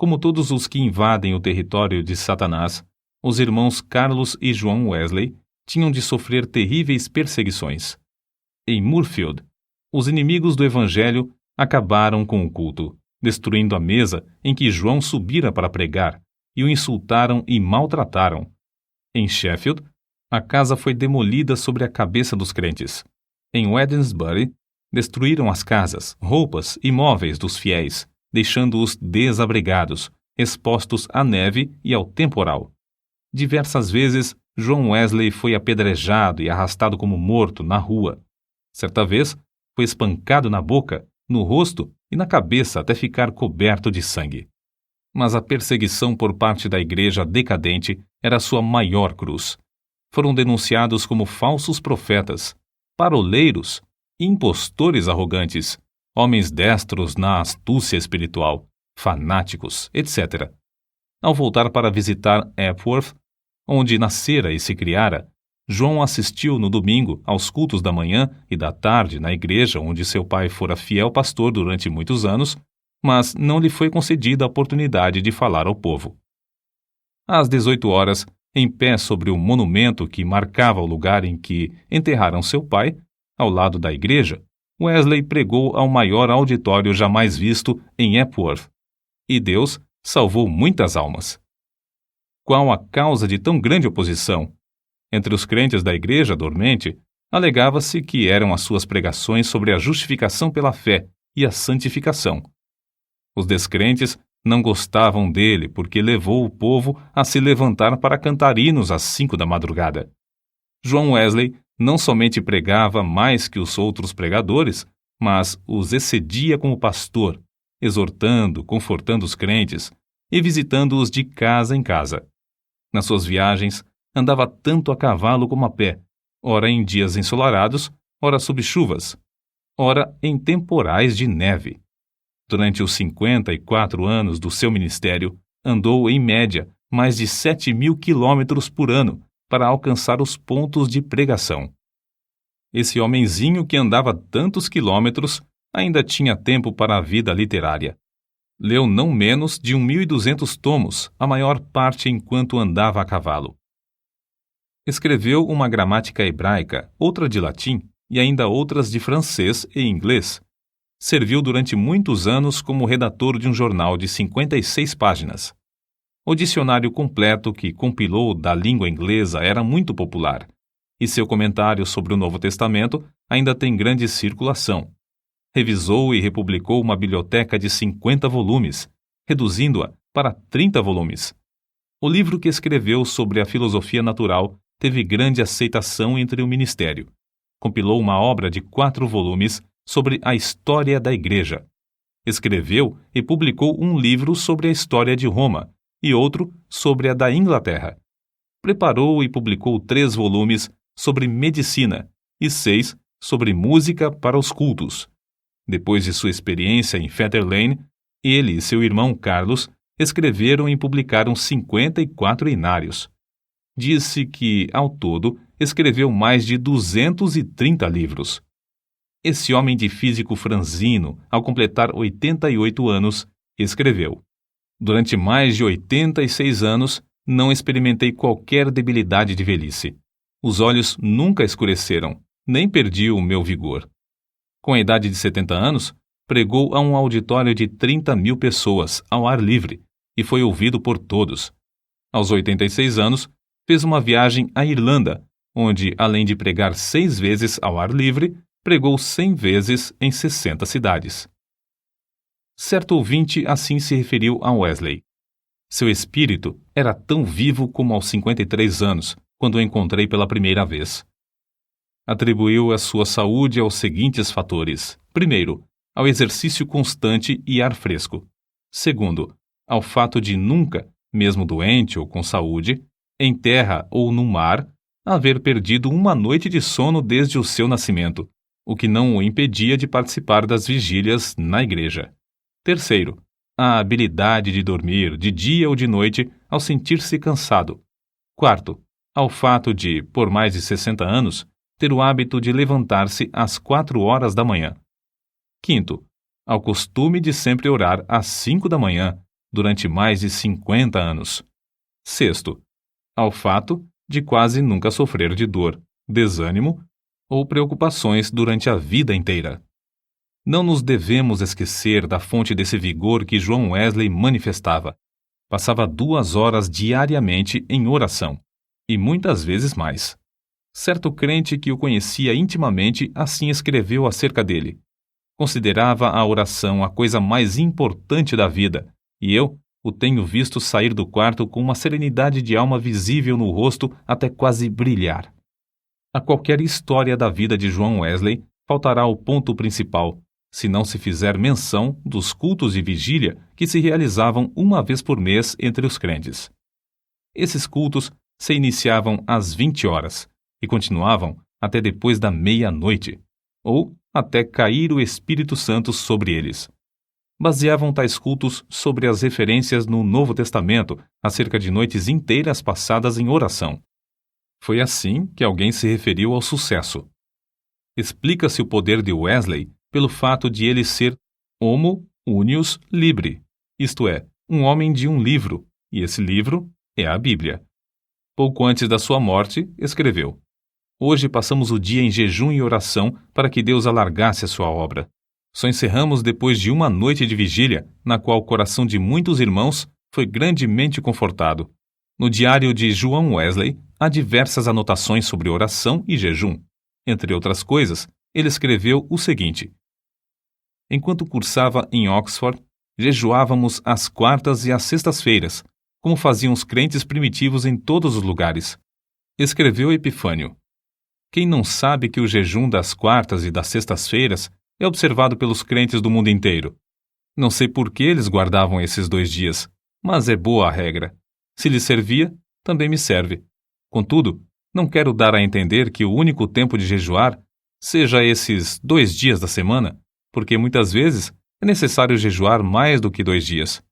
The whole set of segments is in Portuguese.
Como todos os que invadem o território de Satanás, os irmãos Carlos e João Wesley tinham de sofrer terríveis perseguições. Em Moorfield, os inimigos do Evangelho acabaram com o culto, destruindo a mesa em que João subira para pregar, e o insultaram e maltrataram. Em Sheffield, a casa foi demolida sobre a cabeça dos crentes. Em Wednesbury, destruíram as casas, roupas e móveis dos fiéis, deixando-os desabrigados, expostos à neve e ao temporal. Diversas vezes, João Wesley foi apedrejado e arrastado como morto na rua. Certa vez, foi espancado na boca, no rosto e na cabeça até ficar coberto de sangue. Mas a perseguição por parte da igreja decadente era sua maior cruz. Foram denunciados como falsos profetas, paroleiros, impostores arrogantes, homens destros na astúcia espiritual, fanáticos, etc. Ao voltar para visitar Epworth, onde nascera e se criara, João assistiu no domingo aos cultos da manhã e da tarde na igreja onde seu pai fora fiel pastor durante muitos anos, mas não lhe foi concedida a oportunidade de falar ao povo. Às 18 horas, em pé sobre o monumento que marcava o lugar em que enterraram seu pai, ao lado da igreja, Wesley pregou ao maior auditório jamais visto em Epworth, e Deus salvou muitas almas. Qual a causa de tão grande oposição? Entre os crentes da igreja dormente, alegava-se que eram as suas pregações sobre a justificação pela fé e a santificação. Os descrentes não gostavam dele porque levou o povo a se levantar para cantar hinos às 5 da madrugada. João Wesley não somente pregava mais que os outros pregadores, mas os excedia como pastor, exortando, confortando os crentes e visitando-os de casa em casa. Nas suas viagens, andava tanto a cavalo como a pé, ora em dias ensolarados, ora sob chuvas, ora em temporais de neve. Durante os 54 anos do seu ministério, andou, em média, mais de 7.000 quilômetros por ano para alcançar os pontos de pregação. Esse homenzinho que andava tantos quilômetros ainda tinha tempo para a vida literária. Leu não menos de 1.200 tomos, a maior parte enquanto andava a cavalo. Escreveu uma gramática hebraica, outra de latim e ainda outras de francês e inglês. Serviu durante muitos anos como redator de um jornal de 56 páginas. O dicionário completo que compilou da língua inglesa era muito popular, e seu comentário sobre o Novo Testamento ainda tem grande circulação. Revisou e republicou uma biblioteca de 50 volumes, reduzindo-a para 30 volumes. O livro que escreveu sobre a filosofia natural teve grande aceitação entre o ministério. Compilou uma obra de 4 volumes sobre a história da Igreja. Escreveu e publicou um livro sobre a história de Roma e outro sobre a da Inglaterra. Preparou e publicou 3 volumes sobre medicina e 6 sobre música para os cultos. Depois de sua experiência em Fetter Lane, ele e seu irmão Carlos escreveram e publicaram 54 inários. Disse que, ao todo, escreveu mais de 230 livros. Esse homem de físico franzino, ao completar 88 anos, escreveu: Durante mais de 86 anos, não experimentei qualquer debilidade de velhice. Os olhos nunca escureceram, nem perdi o meu vigor. Com a idade de 70 anos, pregou a um auditório de 30.000 pessoas, ao ar livre, e foi ouvido por todos. Aos 86 anos, fez uma viagem à Irlanda, onde, além de pregar 6 vezes ao ar livre, pregou 100 vezes em 60 cidades. Certo ouvinte assim se referiu a Wesley. Seu espírito era tão vivo como aos 53 anos, quando o encontrei pela primeira vez. Atribuiu a sua saúde aos seguintes fatores. Primeiro, ao exercício constante e ar fresco. Segundo, ao fato de nunca, mesmo doente ou com saúde, em terra ou no mar, haver perdido uma noite de sono desde o seu nascimento, o que não o impedia de participar das vigílias na igreja. Terceiro, a habilidade de dormir de dia ou de noite ao sentir-se cansado. Quarto, ao fato de, por mais de 60 anos, ter o hábito de levantar-se às 4 horas da manhã. Quinto, ao costume de sempre orar às 5 da manhã, durante mais de 50 anos. Sexto, ao fato de quase nunca sofrer de dor, desânimo ou preocupações durante a vida inteira. Não nos devemos esquecer da fonte desse vigor que João Wesley manifestava. Passava 2 horas diariamente em oração, e muitas vezes mais. Certo crente que o conhecia intimamente assim escreveu acerca dele. Considerava a oração a coisa mais importante da vida, e eu o tenho visto sair do quarto com uma serenidade de alma visível no rosto até quase brilhar. A qualquer história da vida de João Wesley faltará o ponto principal, se não se fizer menção dos cultos de vigília que se realizavam uma vez por mês entre os crentes. Esses cultos se iniciavam às 20 horas e continuavam até depois da meia-noite, ou até cair o Espírito Santo sobre eles. Baseavam tais cultos sobre as referências no Novo Testamento acerca de noites inteiras passadas em oração. Foi assim que alguém se referiu ao sucesso. Explica-se o poder de Wesley pelo fato de ele ser homo unius libri, isto é, um homem de um livro, e esse livro é a Bíblia. Pouco antes da sua morte, escreveu: Hoje passamos o dia em jejum e oração para que Deus alargasse a sua obra. Só encerramos depois de uma noite de vigília, na qual o coração de muitos irmãos foi grandemente confortado. No diário de João Wesley, há diversas anotações sobre oração e jejum. Entre outras coisas, ele escreveu o seguinte: Enquanto cursava em Oxford, jejuávamos às quartas e às sextas-feiras, como faziam os crentes primitivos em todos os lugares. Escreveu Epifânio: Quem não sabe que o jejum das quartas e das sextas-feiras é observado pelos crentes do mundo inteiro? Não sei por que eles guardavam esses 2 dias, mas é boa a regra. Se lhes servia, também me serve. Contudo, não quero dar a entender que o único tempo de jejuar seja esses 2 dias da semana, porque muitas vezes é necessário jejuar mais do que 2 dias.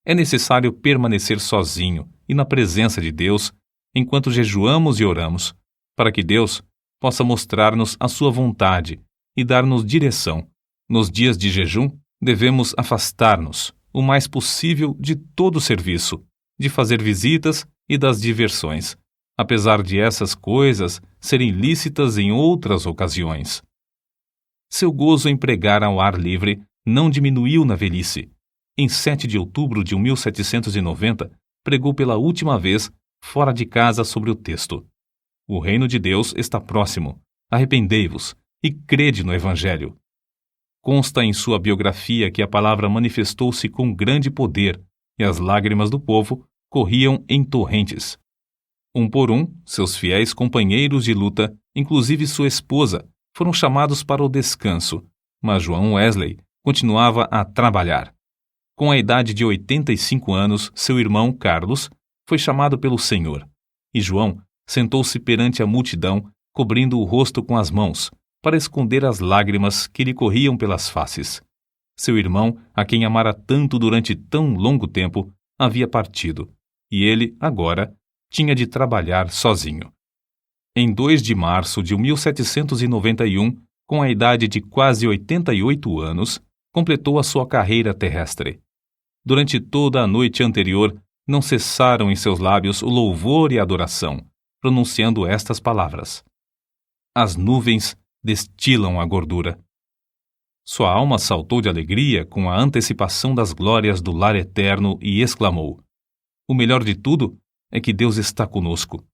É necessário permanecer sozinho e na presença de Deus enquanto jejuamos e oramos, para que Deus possa mostrar-nos a sua vontade e dar-nos direção. Nos dias de jejum, devemos afastar-nos o mais possível de todo o serviço, de fazer visitas e das diversões, apesar de essas coisas serem lícitas em outras ocasiões. Seu gozo em pregar ao ar livre não diminuiu na velhice. Em 7 de outubro de 1790, pregou pela última vez fora de casa sobre o texto: O reino de Deus está próximo, arrependei-vos e crede no Evangelho. Consta em sua biografia que a palavra manifestou-se com grande poder e as lágrimas do povo corriam em torrentes. Um por um, seus fiéis companheiros de luta, inclusive sua esposa, foram chamados para o descanso, mas João Wesley continuava a trabalhar. Com a idade de 85 anos, seu irmão Carlos foi chamado pelo Senhor, e João sentou-se perante a multidão, cobrindo o rosto com as mãos, para esconder as lágrimas que lhe corriam pelas faces. Seu irmão, a quem amara tanto durante tão longo tempo, havia partido, e ele, agora, tinha de trabalhar sozinho. Em 2 de março de 1791, com a idade de quase 88 anos, completou a sua carreira terrestre. Durante toda a noite anterior, não cessaram em seus lábios o louvor e a adoração, pronunciando estas palavras: As nuvens destilam a gordura. Sua alma saltou de alegria com a antecipação das glórias do lar eterno e exclamou: O melhor de tudo é que Deus está conosco.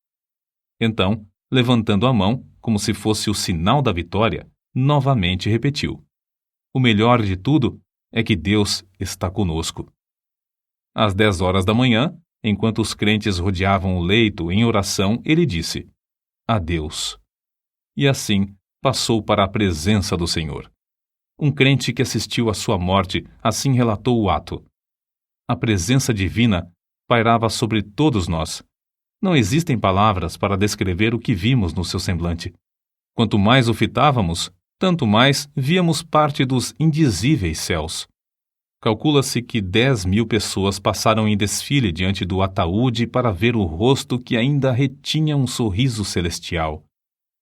Então, levantando a mão, como se fosse o sinal da vitória, novamente repetiu: O melhor de tudo é que Deus está conosco. Às 10 horas da manhã, enquanto os crentes rodeavam o leito em oração, ele disse: Adeus. E assim passou para a presença do Senhor. Um crente que assistiu à sua morte assim relatou o ato: A presença divina pairava sobre todos nós. Não existem palavras para descrever o que vimos no seu semblante. Quanto mais o fitávamos, tanto mais víamos parte dos indizíveis céus. Calcula-se que 10.000 pessoas passaram em desfile diante do ataúde para ver o rosto que ainda retinha um sorriso celestial.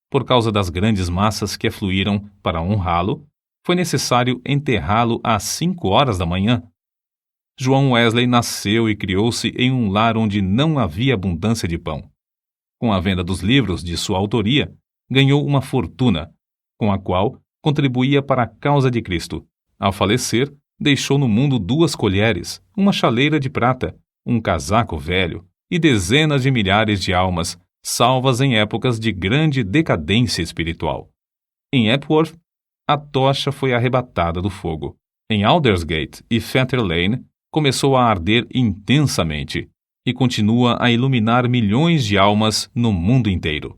Por causa das grandes massas que afluíram para honrá-lo, foi necessário enterrá-lo às 5 horas da manhã. João Wesley nasceu e criou-se em um lar onde não havia abundância de pão. Com a venda dos livros de sua autoria, ganhou uma fortuna, com a qual contribuía para a causa de Cristo. Ao falecer, deixou no mundo 2 colheres, uma chaleira de prata, um casaco velho e dezenas de milhares de almas, salvas em épocas de grande decadência espiritual. Em Epworth, a tocha foi arrebatada do fogo. Em Aldersgate e Fetter Lane, começou a arder intensamente e continua a iluminar milhões de almas no mundo inteiro.